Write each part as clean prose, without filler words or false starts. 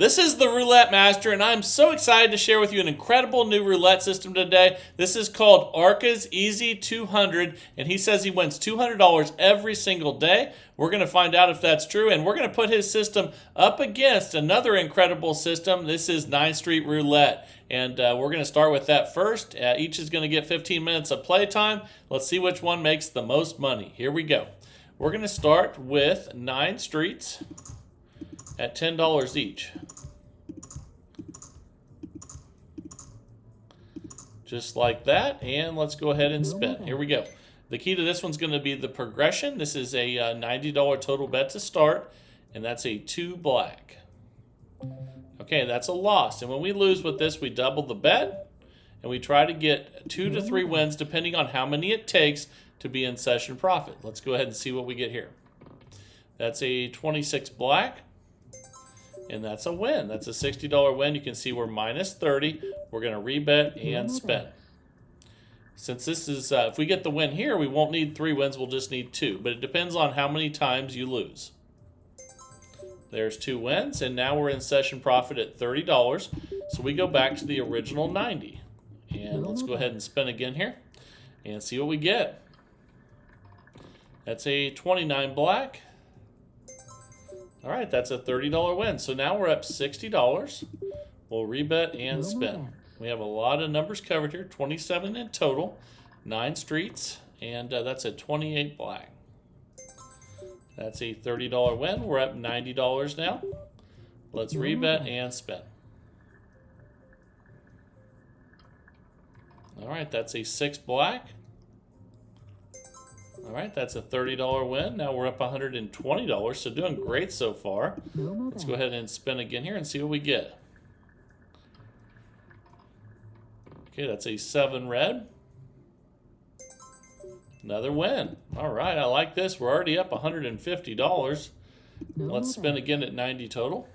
This is the Roulette Master, and I'm so excited to share with you an incredible new roulette system today. This is called Arca's Easy 200, and he says he wins $200 every single day. We're going to find out if that's true, and we're going to put his system up against another incredible system. This is 9th Street Roulette, and we're going to start with that first. Each is going to get 15 minutes of playtime. Let's see which one makes the most money. Here we go. We're going to start with 9 streets at $10 each. Just like that, and let's go ahead and spin. Here we go. The key to this one's going to be the progression. This is a $90 total bet to start, and that's a 2 black. Okay, that's a loss, and when we lose with this, we double the bet, and we try to get 2 to 3 wins depending on how many it takes to be in session profit. Let's go ahead and see what we get here. That's a 26 black. And that's a win. That's a $60 win. You can see we're minus 30. We're going to rebet and spin. Since this is, if we get the win here, we won't need 3 wins. We'll just need 2. But it depends on how many times you lose. There's 2 wins. And now we're in session profit at $30. So we go back to the original 90. And let's go ahead and spin again here. And see what we get. That's a 29 black. All right, that's a $30 win. So now we're up $60. We'll rebet and spin. We have a lot of numbers covered here, 27 in total, 9 streets, and that's a 28 black. That's a $30 win. We're up $90 now. Let's rebet and spin. All right, that's a 6 black. All right, that's a $30 win. Now we're up $120, so doing great so far. Let's go ahead and spin again here and see what we get. Okay, that's a 7 red. Another win. All right, I like this. We're already up $150. Let's spin again at 90 total.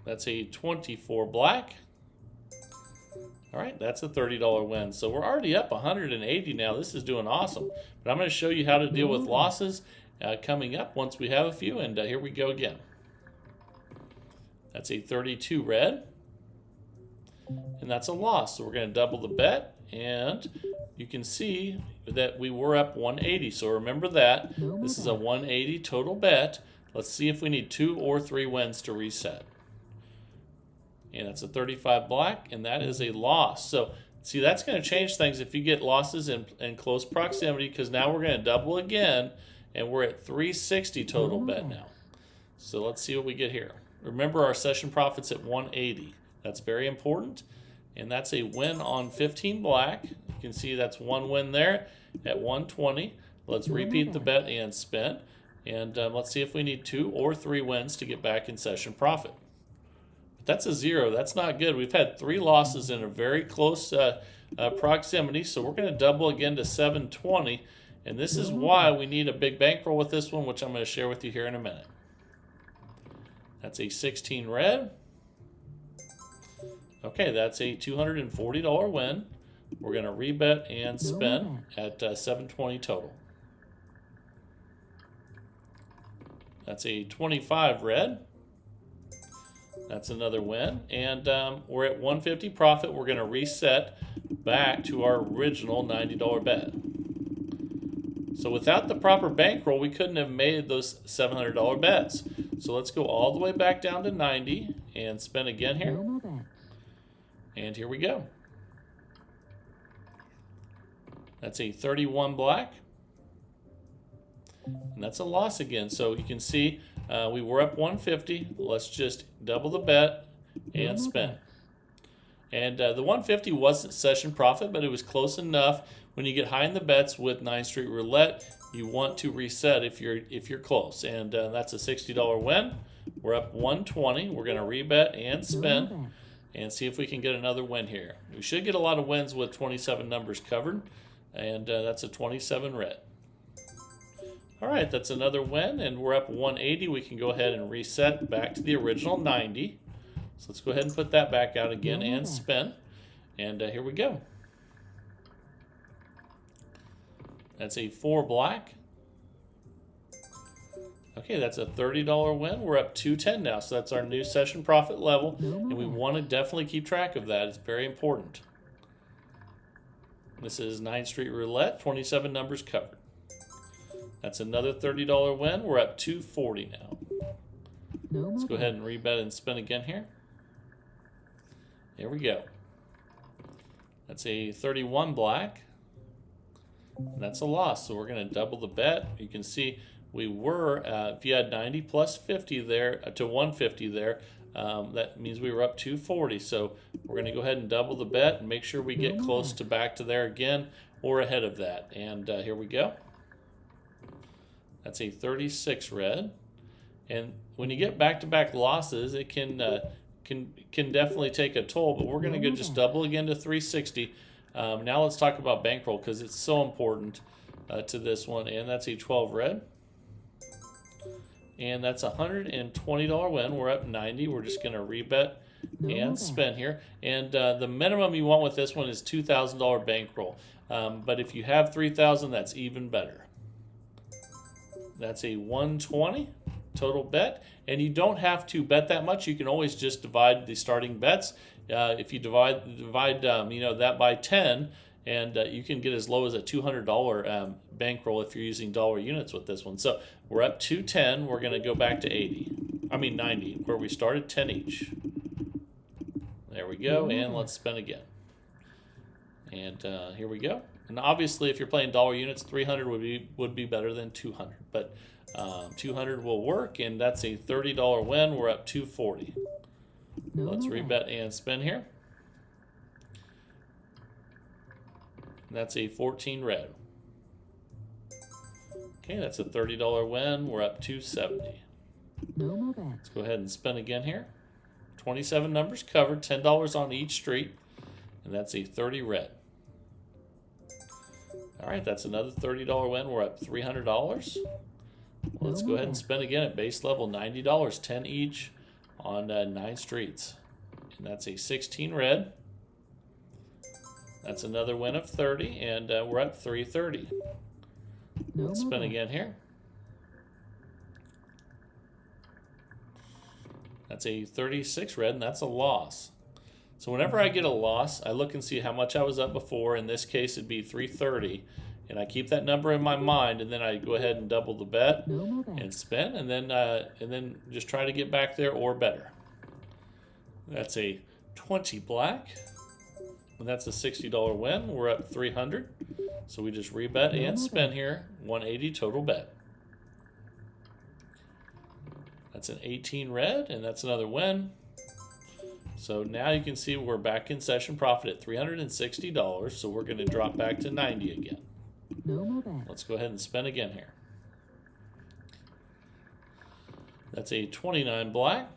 That's a 24 black. All right, that's a $30 win. So we're already up $180 now. This is doing awesome. But I'm going to show you how to deal with losses coming up once we have a few. And here we go again. That's a 32 red. And that's a loss. So we're going to double the bet. And you can see that we were up 180. So remember that. This is a 180 total bet. Let's see if we need 2 or 3 wins to reset. And it's a 35 black, and that is a loss. So, see, that's going to change things if you get losses in close proximity, because now we're going to double again, and we're at 360 total bet now. So let's see what we get here. Remember, our session profit's at 180. That's very important, and that's a win on 15 black. You can see that's 1 win there at 120. Let's repeat the bet and spin, and let's see if we need 2 or 3 wins to get back in session profit. That's a 0. That's not good. We've had 3 losses in a very close proximity, so we're going to double again to 720, and this is why we need a big bankroll with this one, which I'm going to share with you here in a minute. That's a 16 red. Okay, that's a $240 win. We're going to rebet and spin at 720 total. That's a 25 red. That's another win, and we're at 150 profit. We're going to reset back to our original $90 bet. So without the proper bankroll, we couldn't have made those $700 bets. So let's go all the way back down to 90 and spin again here. And here we go. That's a 31 black. And that's a loss again. So you can see we were up 150. Let's just double the bet and spin. And the 150 wasn't session profit, but it was close enough. When you get high in the bets with 9th Street Roulette, you want to reset if you're close. And that's a $60 win. We're up 120. We're going to rebet and spin and see if we can get another win here. We should get a lot of wins with 27 numbers covered, and that's a 27 red. All right, that's another win, and we're up 180. We can go ahead and reset back to the original 90. So let's go ahead and put that back out again and spin. And here we go. That's a 4 black. Okay, that's a $30 win. We're up 210 now, so that's our new session profit level, and we want to definitely keep track of that. It's very important. This is 9th Street Roulette, 27 numbers covered. That's another $30 win. We're up 240 now. Let's go ahead and rebet and spin again here. There we go. That's a 31 black. And that's a loss, so we're going to double the bet. You can see we were, if you had 90 plus 50 there to 150 there, that means we were up 240. So we're going to go ahead and double the bet and make sure we get close to back to there again or ahead of that. And here we go. That's a 36 red. And when you get back-to-back losses, it can definitely take a toll. But we're going to go just double again to 360. Now let's talk about bankroll because it's so important to this one. And that's a 12 red. And that's a $120 win. We're up 90. We're just going to rebet and spin here. And the minimum you want with this one is $2,000 bankroll. But if you have $3,000, that's even better. That's a 120 total bet. And you don't have to bet that much. You can always just divide the starting bets. If you divide that by 10, and you can get as low as a $200 bankroll if you're using dollar units with this one. So we're up 210. We're going to go back to 90, where we started 10 each. There we go, and let's spin again. And here we go. And obviously, if you're playing dollar units, 300 would be better than 200. But 200 will work, and that's a $30 win. We're up 240. Let's rebet and spin here. That's a 14 red. Okay, that's a $30 win. We're up 270. Let's go ahead and spin again here. 27 numbers covered, $10 on each street, and that's a 30 red. All right, that's another $30 win. We're up $300. Let's go ahead and spin again at base level, $90, 10 each on 9 streets. And that's a 16 red. That's another win of 30, and we're up 330. Let's spin again here. That's a 36 red, and that's a loss. So whenever I get a loss, I look and see how much I was up before. In this case, it'd be 330, and I keep that number in my mind, and then I go ahead and double the bet and spin, and then just try to get back there or better. That's a 20 black. And that's a $60 win. We're up 300. So we just rebet and spin here. 180 total bet. That's an 18 red, and that's another win. So now you can see we're back in session profit at $360. So we're going to drop back to 90 again. Let's go ahead and spin again here. That's a 29 black.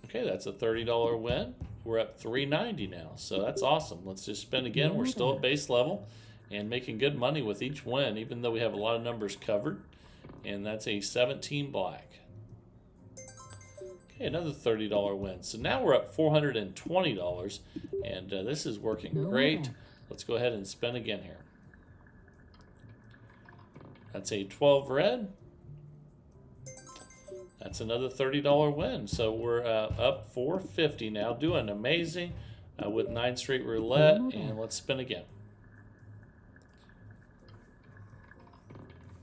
Okay, that's a $30 win. We're up 390 now, so that's awesome. Let's just spin again. We're still at base level and making good money with each win, even though we have a lot of numbers covered. And that's a 17 black. Okay, another $30 win. So now we're up $420, and this is working great. Let's go ahead and spin again here. That's a 12 red. That's another $30 win. So we're up $450 now, doing amazing with 9th Street Roulette. And let's spin again.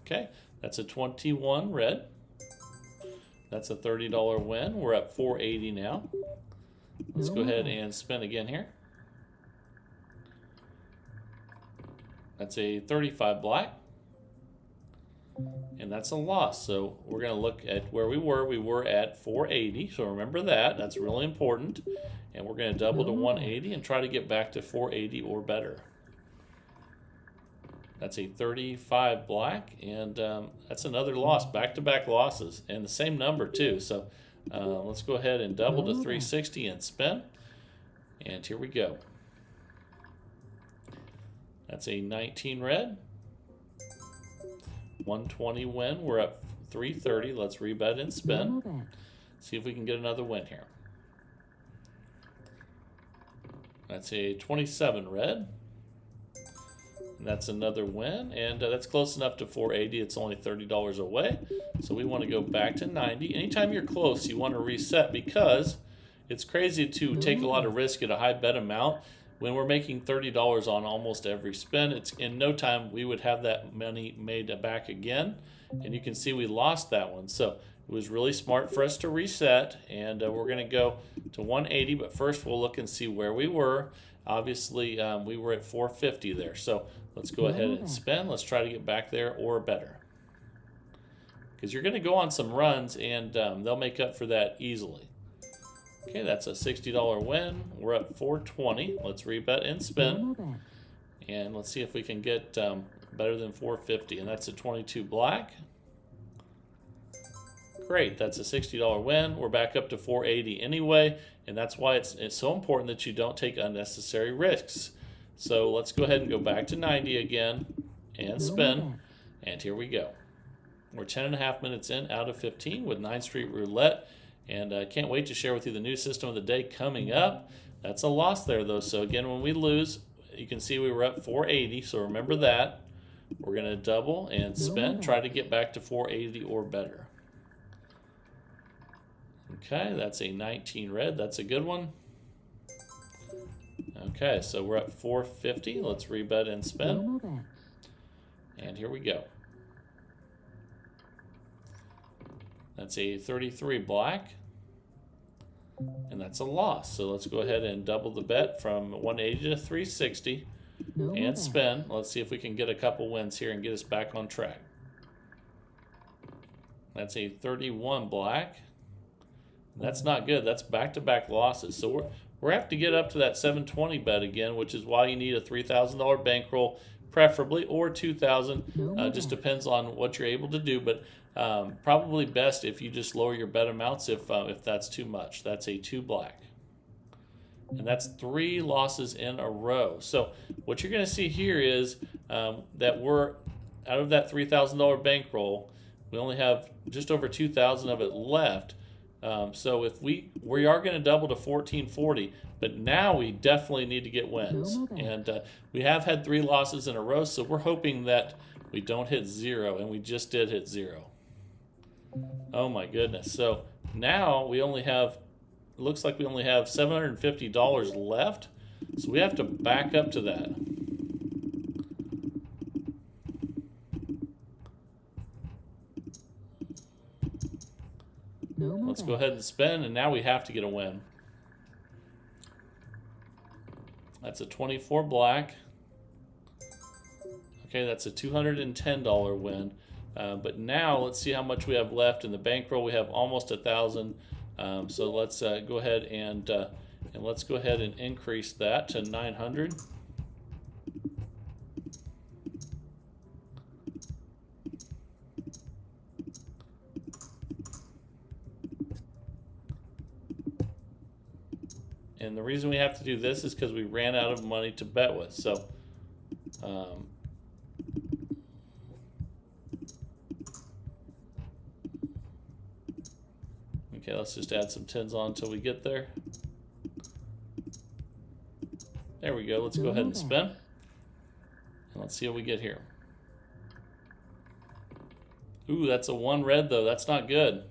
Okay, that's a 21 red. That's a $30 win. We're up $480 now. Let's go ahead and spin again here. That's a 35 black. And that's a loss. So we're going to look at where we were. We were at 480. So remember that. That's really important. And we're going to double to 180 and try to get back to 480 or better. That's a 35 black. And that's another loss. Back-to-back losses. And the same number too. So let's go ahead and double to 360 and spin. And here we go. That's a 19 red. 120 win. We're up 330. Let's rebet and spin. See if we can get another win here. That's a 27 red. And that's another win, and that's close enough to 480. It's only $30 away. So we want to go back to 90. Anytime you're close, you want to reset because it's crazy to take a lot of risk at a high bet amount. When we're making $30 on almost every spin, it's in no time we would have that money made back again. And you can see we lost that one. So it was really smart for us to reset, and we're going to go to 180. But first, we'll look and see where we were. Obviously, we were at 450 there. So let's go ahead and spin. Let's try to get back there or better. Because you're going to go on some runs, and they'll make up for that easily. Okay, that's a $60 win. We're up 420. Let's rebet and spin. And let's see if we can get better than 450. And that's a 22 black. Great, that's a $60 win. We're back up to 480 anyway. And that's why it's so important that you don't take unnecessary risks. So let's go ahead and go back to 90 again and spin. And here we go. We're 10.5 minutes in out of 15 with 9th Street Roulette. And I can't wait to share with you the new system of the day coming up. That's a loss there, though. So again, when we lose, you can see we were up 480. So remember that. We're going to double and spin. Try to get back to 480 or better. Okay, that's a 19 red. That's a good one. Okay, so we're at 450. Let's rebet and spin. And here we go. That's a 33 black. And that's a loss. So let's go ahead and double the bet from 180 to 360 and spin. Let's see if we can get a couple wins here and get us back on track. That's a 31 black. That's not good. That's back-to-back losses. So we're have to get up to that 720 bet again, which is why you need a $3,000 bankroll, preferably, or $2,000. Just depends on what you're able to do, but probably best if you just lower your bet amounts if that's too much. That's a 2 black. And that's 3 losses in a row. So what you're going to see here is that we're out of that $3,000 bankroll, we only have just over 2,000 of it left. So if we are going to double to 1440, but now we definitely need to get wins. And we have had 3 losses in a row, so we're hoping that we don't hit 0, and we just did hit 0. Oh my goodness. So now we only have, it looks like we only have $750 left, so we have to back up to that. Let's go ahead and spin, and now we have to get a win. That's a 24 black. Okay, that's a $210 win. But now let's see how much we have left in the bankroll. We have almost 1,000. So let's go ahead and let's go ahead and increase that to 900. And the reason we have to do this is because we ran out of money to bet with. So, okay, let's just add some 10s on until we get there. There we go. Let's go ahead and spin. And let's see what we get here. Ooh, that's a 1 red, though. That's not good.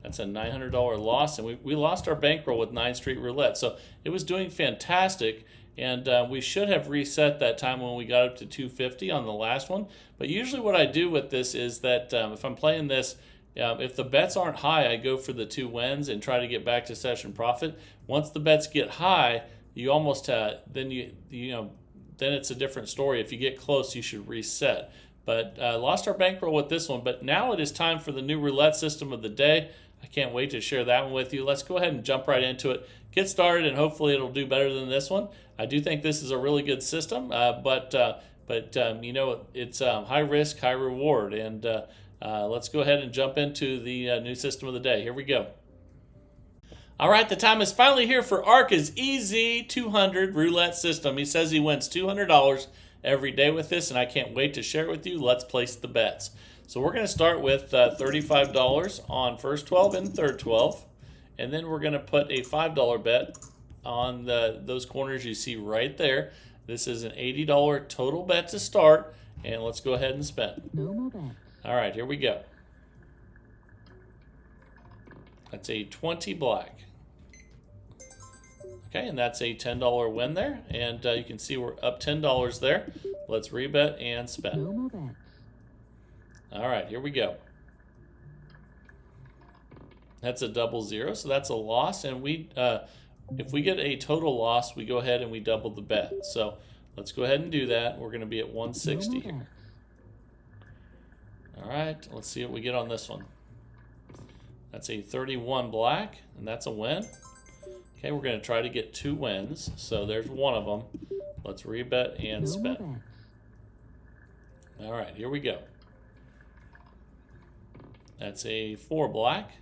That's a $900 loss, and we lost our bankroll with 9th Street Roulette. So it was doing fantastic, and we should have reset that time when we got up to 250 on the last one. But usually what I do with this is that if I'm playing this, if the bets aren't high, I go for the 2 wins and try to get back to session profit. Once the bets get high, you almost then it's a different story. If you get close, you should reset. But lost our bankroll with this one. But now it is time for the new roulette system of the day. I can't wait to share that one with you. Let's go ahead and jump right into it. Get started, and hopefully it'll do better than this one. I do think this is a really good system, but it's high risk, high reward. And let's go ahead and jump into the new system of the day. Here we go. All right, the time is finally here for Arca's EZ200 roulette system. He says he wins $200 every day with this, and I can't wait to share it with you. Let's place the bets. So we're going to start with $35 on first 12 and third 12, and then we're going to put a $5 bet on those corners you see right there. This is an $80 total bet to start, and let's go ahead and spin. No more bets. All right, here we go. That's a 20 black. Okay, and that's a $10 win there, and you can see we're up $10 there. Let's rebet and spin. No more bets. All right, here we go. That's a double zero, so that's a loss, and if we get a total loss, we go ahead and we double the bet. So let's go ahead and do that. We're going to be at 160 here. All right, let's see what we get on this one. That's a 31 black, and that's a win. Okay, we're going to try to get 2 wins. So there's one of them. Let's rebet and spin. All right, here we go. That's a 4 black,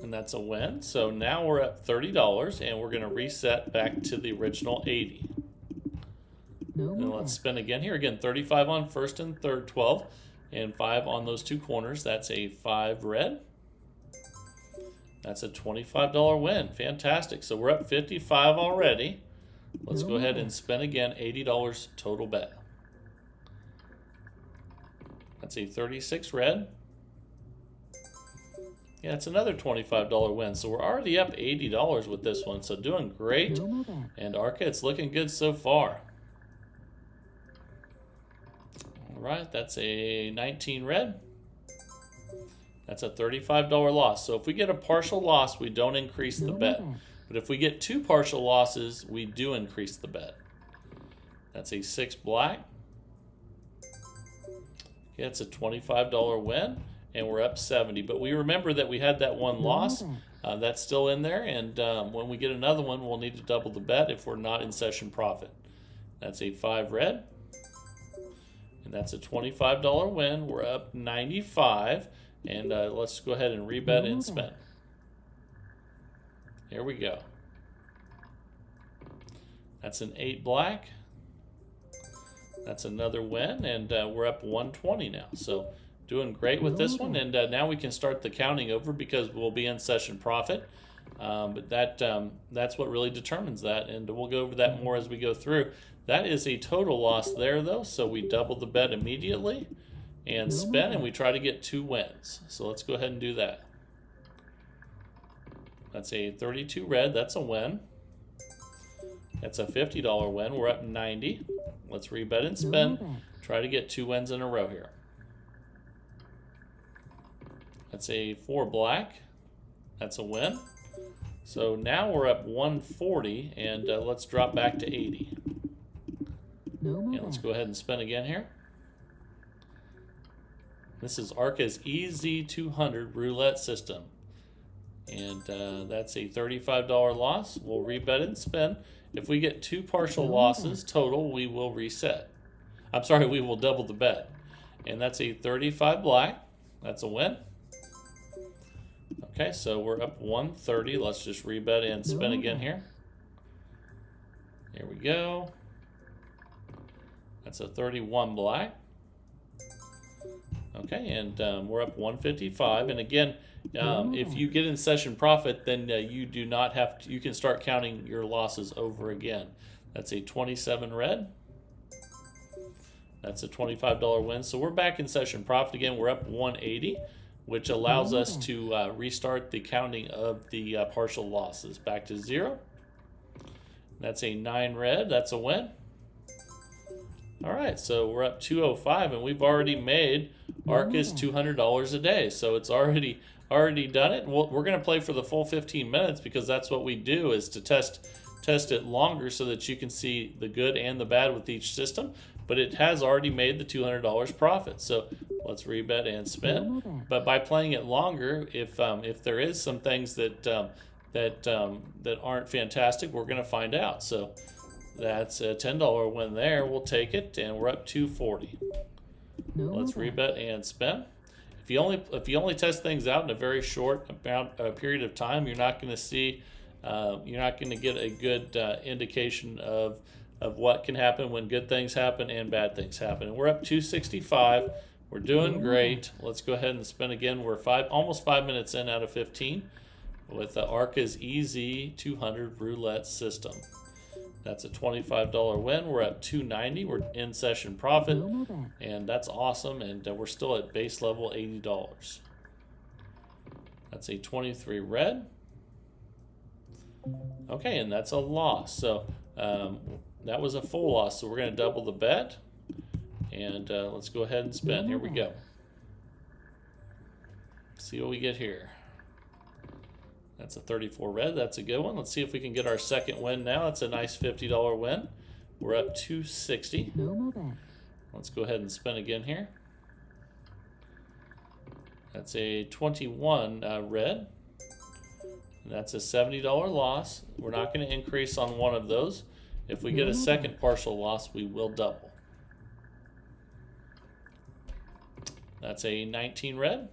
and that's a win. So now we're at $30, and we're going to reset back to the original 80. And let's spin again here. Again, 35 on first and third, 12, and 5 on those 2 corners. That's a 5 red. That's a $25 win. Fantastic. So we're up 55 already. Let's go ahead and spin again. $80 total bet. That's a 36 red. Yeah, it's another $25 win. So we're already up $80 with this one. So doing great. And Arca, it's looking good so far. All right, that's a 19 red. That's a $35 loss. So if we get a partial loss, we don't increase the bet. But if we get 2 partial losses, we do increase the bet. That's a 6 black. Okay, it's a $25 win, and we're up 70. But we remember that we had that 1 loss. That's still in there, and when we get another one, we'll need to double the bet if we're not in session profit. That's a 5 red. And that's a $25 win. We're up 95. And let's go ahead and rebet and spin. Here we go. That's an 8 black. That's another win. And we're up 120 now. So doing great with this one. And now we can start the counting over because we'll be in session profit. But that's what really determines that. And we'll go over that more as we go through. That is a total loss there, though. So we double the bet immediately and spin, and we try to get 2 wins. So let's go ahead and do that. That's a 32 red. That's a win. That's a $50 win. We're up 90. Let's rebet and spin. Try to get 2 wins in a row here. That's a 4 black. That's a win. So now we're up 140, and let's drop back to 80. And let's go ahead and spin again here. This is Arca's EZ200 roulette system. And that's a $35 loss. We'll rebet and spin. If we get 2 partial losses total, we will reset. I'm sorry, we will double the bet. And that's a 35 black. That's a win. Okay, so we're up 130. Let's just rebet and spin again here. Here we go. That's a 31 black. Okay, and we're up 155. And again, if you get in session profit, then you do not have to, you can start counting your losses over again. That's a 27 red. That's a $25 win. So we're back in session profit again. We're up 180, which allows us to restart the counting of the partial losses back to 0. That's a 9 red. That's a win. All right, so we're up 205, and we've already made Arca's $200 a day. So it's already done it. We're going to play for the full 15 minutes because that's what we do, is to test it longer so that you can see the good and the bad with each system. But it has already made the $200 profit. So let's rebet and spin. But by playing it longer, if there is some things that aren't fantastic, we're going to find out. So that's a $10 win there. We'll take it, and we're up 240. Let's rebet and spin. If you only test things out in a very short period of time, you're not going to see, you're not going to get a good indication of what can happen when good things happen and bad things happen. And we're up 265. We're doing great. Let's go ahead and spin again. We're almost 5 minutes in out of 15 with Arca's EZ200 roulette system. That's a $25 win. We're at 290. We're in session profit, and that's awesome. And we're still at base level $80. That's a 23 red. Okay, and that's a loss. So that was a full loss. So we're going to double the bet, and let's go ahead and spin. Here we go. See what we get here. That's a 34 red. That's a good one. Let's see if we can get our second win now. That's a nice $50 win. We're up 260. Let's go ahead and spin again here. That's a 21 red. And that's a $70 loss. We're not going to increase on one of those. If we get a second partial loss, we will double. That's a 19 red.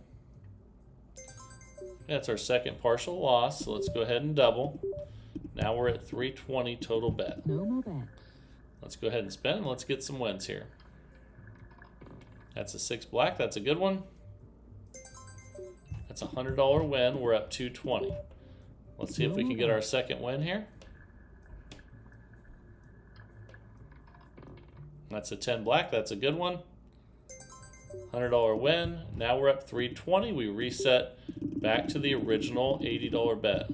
That's our second partial loss, so let's go ahead and double. Now we're at 320 total bet. Let's go ahead and spin, and let's get some wins here. That's a 6 black. That's a good one. That's a $100 win. We're up 220. Let's see if we can get our second win here. That's a 10 black. That's a good one. $100 win. Now we're up 320. We reset back to the original $80 bet.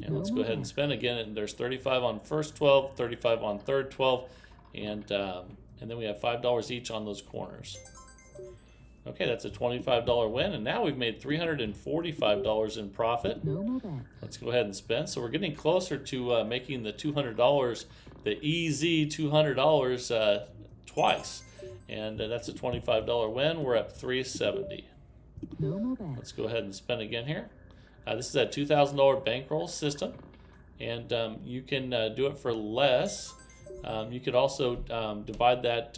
And let's go ahead and spin again. And there's 35 on first 12, 35 on third 12, and then we have $5 each on those corners. Okay, that's a $25 win, and now we've made $345 in profit. Let's go ahead and spin. So we're getting closer to making the $200, the easy $200 twice. And that's a $25 win. We're up 370. Let's go ahead and spin again here. This is a $2,000 bankroll system, and you can do it for less. You could also divide that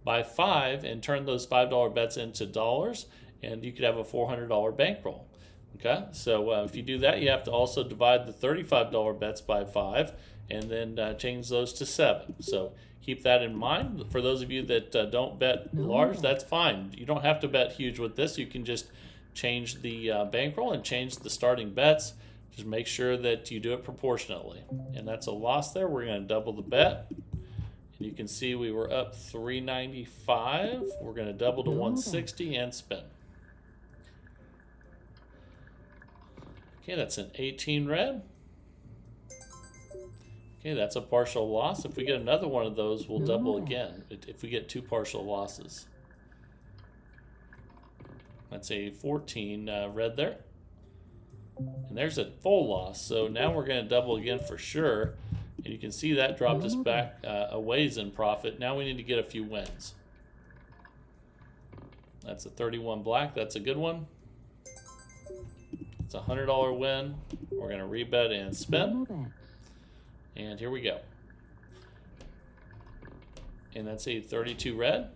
by 5 and turn those $5 bets into dollars, and you could have a $400 bankroll. Okay, so if you do that, you have to also divide the $35 bets by 5 and then change those to 7. So keep that in mind. For those of you that don't bet large, that's fine. You don't have to bet huge with this. You can just change the bankroll and change the starting bets. Just make sure that you do it proportionately. And that's a loss there. We're going to double the bet. And you can see we were up 395. We're going to double to 160 and spin. Okay, that's an 18 red. Okay, that's a partial loss. If we get another one of those, we'll double again if we get 2 partial losses. That's a 14 red there. And there's a full loss. So now we're going to double again for sure. And you can see that dropped us back a ways in profit. Now we need to get a few wins. That's a 31 black. That's a good one. It's a $100 win. We're going to rebet and spin. And here we go. And that's a 32 red.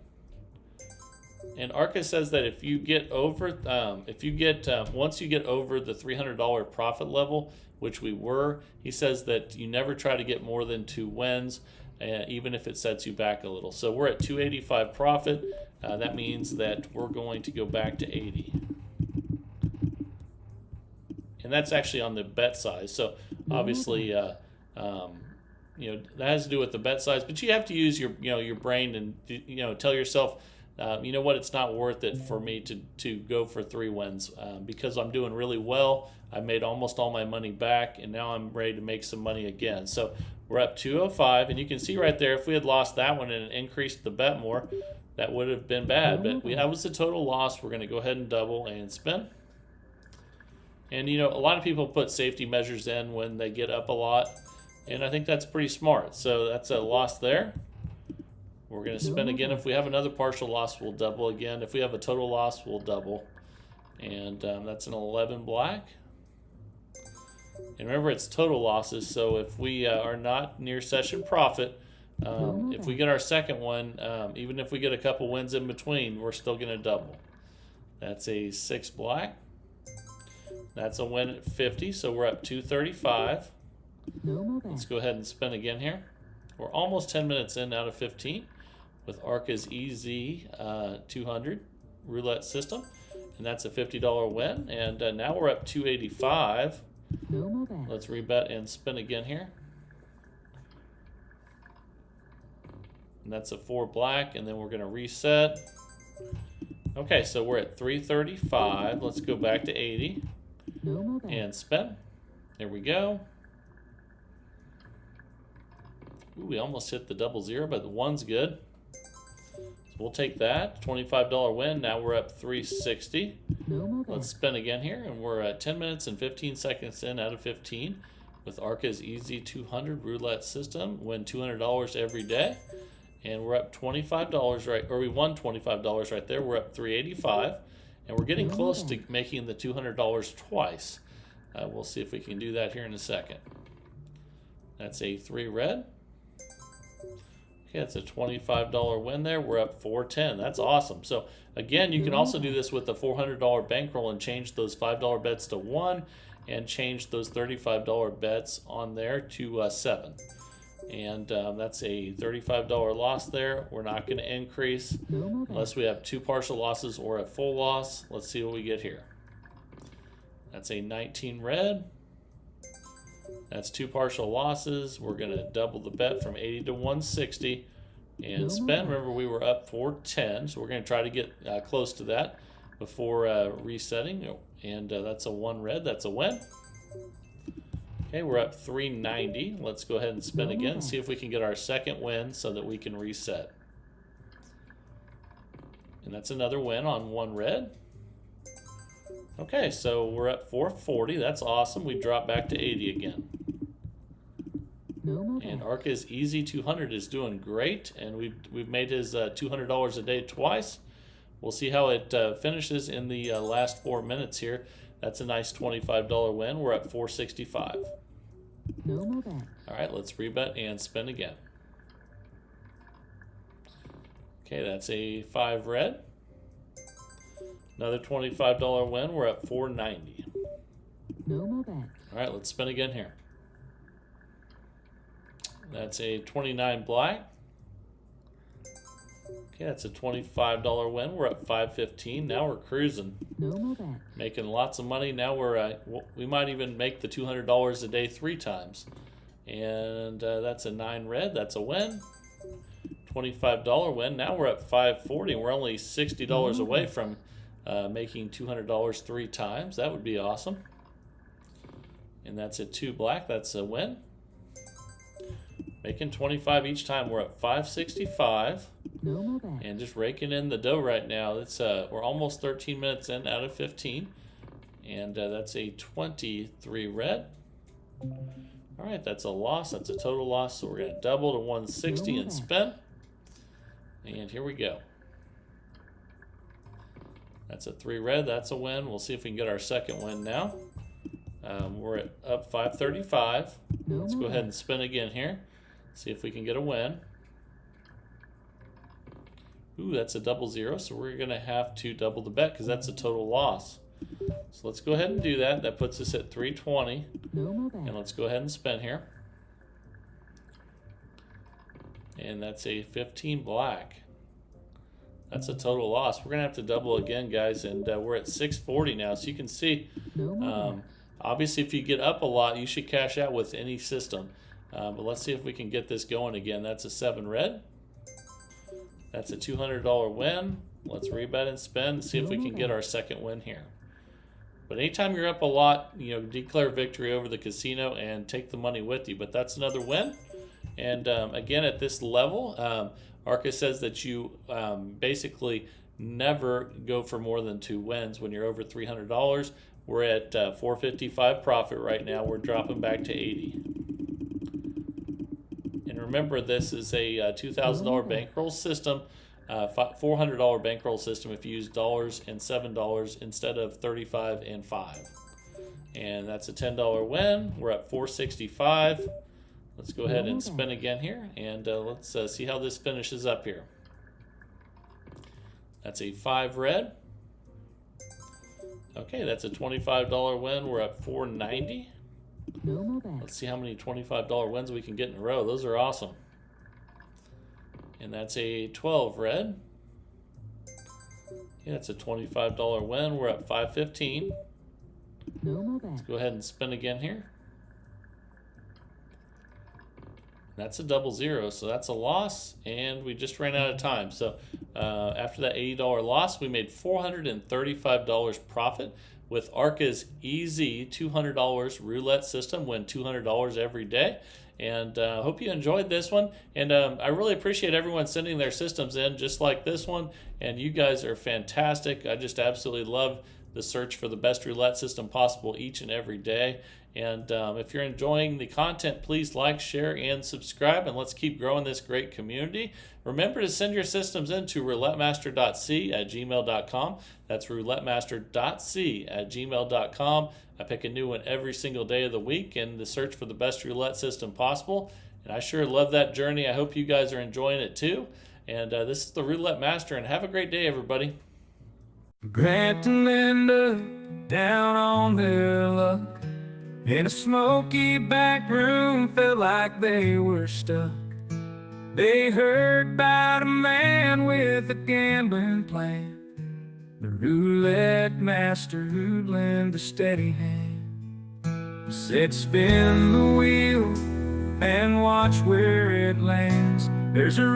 And Arca says that if you get over, once you get over the $300 profit level, which we were, he says that you never try to get more than 2 wins, even if it sets you back a little. So we're at 285 profit. That means that we're going to go back to 80. And that's actually on the bet size. So obviously, that has to do with the bet size, but you have to use your brain and tell yourself, you know what, it's not worth it for me to go for 3 wins because I'm doing really well. I made almost all my money back, and now I'm ready to make some money again. So we're up 205, and you can see right there, if we had lost that one and increased the bet more, that would have been bad. But that was the total loss. We're going to go ahead and double and spin. And a lot of people put safety measures in when they get up a lot, and I think that's pretty smart. So that's a loss there. We're going to spin again. If we have another partial loss, we'll double again. If we have a total loss, we'll double. And that's an 11 black. And remember, it's total losses, so if we are not near session profit, if we get our second one, even if we get a couple wins in between, we're still going to double. That's a 6 black. That's a win at 50, so we're up 235. Let's go ahead and spin again here. We're almost 10 minutes in out of 15 with Arca's EZ 200 roulette system, and that's a $50 win. And now we're up 285. Let's rebet and spin again here. And that's a 4 black, and then we're going to reset. Okay, so we're at 335. Let's go back to 80 and spin. There we go. Ooh, we almost hit the 00, but the 1's good. So we'll take that. $25 win. Now we're up 360. Let's spin again here, and we're at 10 minutes and 15 seconds in out of 15 with Arca's Easy 200 roulette system. Win $200 every day. And we're up $25 right, or we won $25 right there. We're up $385, and we're getting close to making the $200 twice. We'll see if we can do that here in a second. That's a 3 red. Okay, that's a $25 win there. We're up $410. That's awesome. So again, you can also do this with the $400 bankroll and change those $5 bets to 1 and change those $35 bets on there to 7. And that's a $35 loss there. We're not going to increase unless we have 2 partial losses or a full loss. Let's see what we get here. That's a 19 red. That's 2 partial losses. We're going to double the bet from 80 to 160 and spin. Remember, we were up 410, so we're going to try to get close to that before resetting. And that's a 1 red. That's a win. Okay, we're up 390. Let's go ahead and spin again, see if we can get our second win so that we can reset. And that's another win on 1 red. Okay, so we're at 440. That's awesome. We drop back to 80 again. And Arca's Easy 200 is doing great, and we've made his $200 a day twice. We'll see how it finishes in the last 4 minutes here. That's a nice $25 win. We're at 465. All right, let's rebet and spin again. Okay, that's a 5 red. Another $25 win. We're at 490. All right, let's spin again here. That's a 29 black. Okay, that's a $25 win. We're at 515. Now we're cruising, making lots of money. Now we might even make the $200 a day 3 times. And that's a 9 red. That's a win. $25 win. Now we're at 540. We're only $60 away from making $200 3 times. That would be awesome. And that's a 2 black. That's a win. Making 25 each time. We're at 565. And just raking in the dough right now. It's we're almost 13 minutes in out of 15. And that's a 23 red. All right, that's a loss. That's a total loss. So we're going to double to 160 and spin. And here we go. That's a 3 red. That's a win. We'll see if we can get our second win now. We're at up 535. Let's go ahead and spin again here. See if we can get a win. Ooh, that's a 00, so we're going to have to double the bet because that's a total loss. So let's go ahead and do that. That puts us at 320. And let's go ahead and spin here. And that's a 15 black. That's a total loss. We're going to have to double again, guys, and we're at 640 now. So you can see, obviously, if you get up a lot, you should cash out with any system. But let's see if we can get this going again. That's a 7 red. That's a $200 win. Let's rebet and spin and see if we can get our second win here. But anytime you're up a lot, declare victory over the casino and take the money with you. But that's another win. And again, at this level, Arca says that you basically never go for more than 2 wins when you're over $300. We're at 455 profit right now. We're dropping back to 80. And remember, this is a $2,000 bankroll system, $400 bankroll system if you use dollars and $7 instead of 35 and 5. And that's a $10 win. We're at 465. Let's go ahead and spin again here, and let's see how this finishes up here. That's a 5 red. Okay, that's a $25 win. We're at 490. Let's see how many $25 wins we can get in a row. Those are awesome. And that's a 12 red. Yeah, that's a $25 win. We're at 515. Let's go ahead and spin again here. That's a double zero, so that's a loss, and we just ran out of time. So after that $80 loss, we made $435 profit with Arca's easy $200 roulette system. Win $200 every day. And hope you enjoyed this one. And I really appreciate everyone sending their systems in, just like this one. And you guys are fantastic. I just absolutely love the search for the best roulette system possible each and every day. And if you're enjoying the content, please like, share, and subscribe. And let's keep growing this great community. Remember to send your systems in to roulettemaster.c@gmail.com. That's roulettemaster.c@gmail.com. I pick a new one every single day of the week in the search for the best roulette system possible. And I sure love that journey. I hope you guys are enjoying it too. And this is the Roulette Master, and have a great day, everybody. Grant and Linda down on their luck in a smoky back room, felt like they were stuck. They heard about a man with a gambling plan, the roulette master who'd lend a steady hand. He said, spin the wheel and watch where it lands. There's a